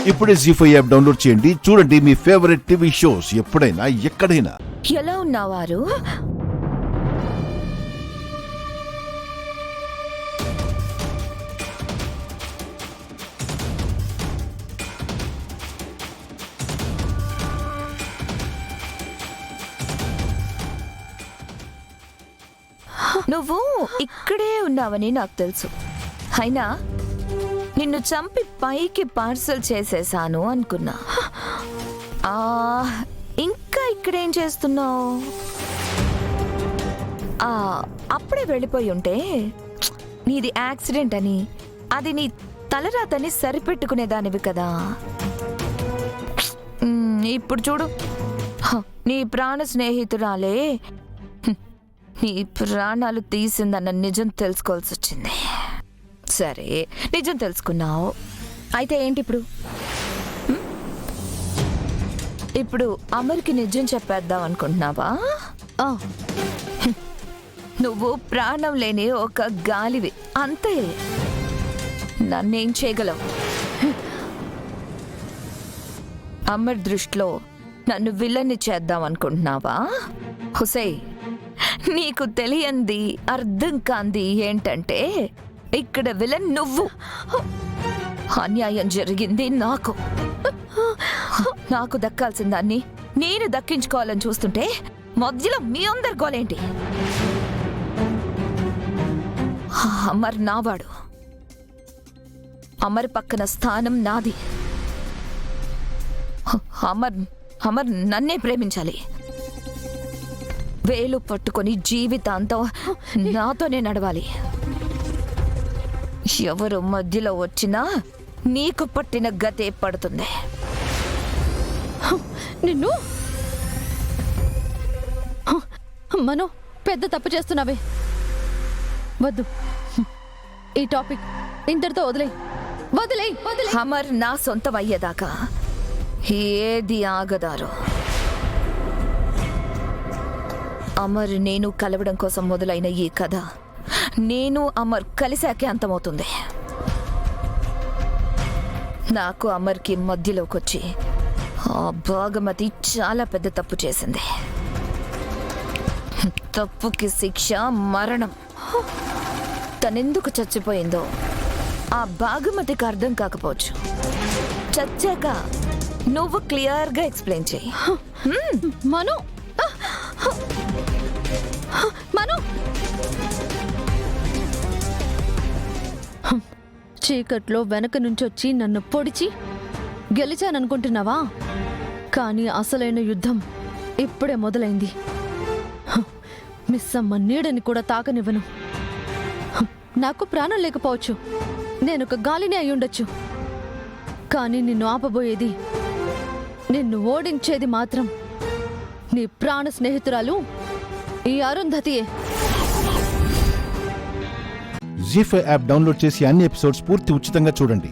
ఇప్పుడే జీ5 app download చేయండి. చూడండి మీ ఫేవరెట్ టీవీ షోస్ ఎప్పుడైనా ఎక్కడైనా. ఎలా ఉన్నవారు? నువ్వు ఇక్కడే ఉన్నావని నాకు తెలుసు. అయినా నిన్ను చంపి పైకి పార్సల్ చేసేసాను అనుకున్నా. ఇంకా ఇక్కడేం చేస్తున్నావు? అప్పుడే వెళ్ళిపోయి ఉంటే నీది యాక్సిడెంట్ అని, అది నీ తలరాతని సరిపెట్టుకునేదానివి కదా. ఇప్పుడు చూడు, నీ ప్రాణ స్నేహితురాలే నీ ప్రాణాలు తీసిందన్న నిజం తెలుసుకోవాల్సి వచ్చింది. సరే, నిజం తెలుసుకున్నావు. అయితే ఏంటి ఇప్పుడు? ఇప్పుడు అమర్కి నిజం చెప్పేద్దాం అనుకుంటున్నావా? నువ్వు ప్రాణం లేని ఒక గాలివి, అంతే. నన్నేం చేయగలవు? అమర్ దృష్టిలో నన్ను విలన్ని చేద్దాం అనుకుంటున్నావా? హుసై, నీకు తెలియంది, అర్థం కాంది ఏంటంటే ఇక్కడ విలన్ నువ్వు. అన్యాయం జరిగింది నాకు దక్కాల్సిన దాన్ని నేను దక్కించుకోవాలని చూస్తుంటే మధ్యలో మీ అందరి గోలేంటి? అమర్ నావాడు. అమర్ పక్కన స్థానం నాది. అమర్ నన్నే ప్రేమించాలి. వేలు పట్టుకొని జీవితాంతం నాతోనే నడవాలి. ఎవరు మధ్యలో వచ్చినా నీకు పట్టిన గతే పడుతుంది. నిన్ను మను పెద్ద తప్పు చేస్తున్నావే. వద్దు, ఈ టాపిక్ ఇంతటితో వదిలే. అమర్ నా సొంతం అయ్యేదాకా ఏది ఆగదారు. అమర్ నేను కలవడం కోసం మొదలైన ఈ కథ నేను అమర్ కలిశాకే అంతమవుతుంది. నాకు అమర్కి మధ్యలోకి వచ్చి ఆ భాగమతి చాలా పెద్ద తప్పు చేసింది. తప్పుకి శిక్ష మరణం. తనెందుకు చచ్చిపోయిందో ఆ భాగమతికి అర్థం కాకపోవచ్చు. చచ్చాక నువ్వు క్లియర్గా ఎక్స్ప్లెయిన్ చెయ్యి. మను చీకట్లో వెనక నుంచొచ్చి నన్ను పొడిచి గెలిచాననుకుంటున్నావా? కానీ అసలైన యుద్ధం ఇప్పుడే మొదలైంది. మిస్సమ్మ నీడని కూడా తాకనివ్వను. నాకు ప్రాణం లేకపోవచ్చు, నేనొక గాలిని అయ్యుండొచ్చు. కానీ నిన్ను ఆపబోయేది, నిన్ను ఓడించేది మాత్రం నీ ప్రాణ స్నేహితురాలు ఈ అరుంధతియే. జీ5 యాప్ డౌన్లోడ్ చేసి అన్ని ఎపిసోడ్స్ పూర్తి ఉచితంగా చూడండి.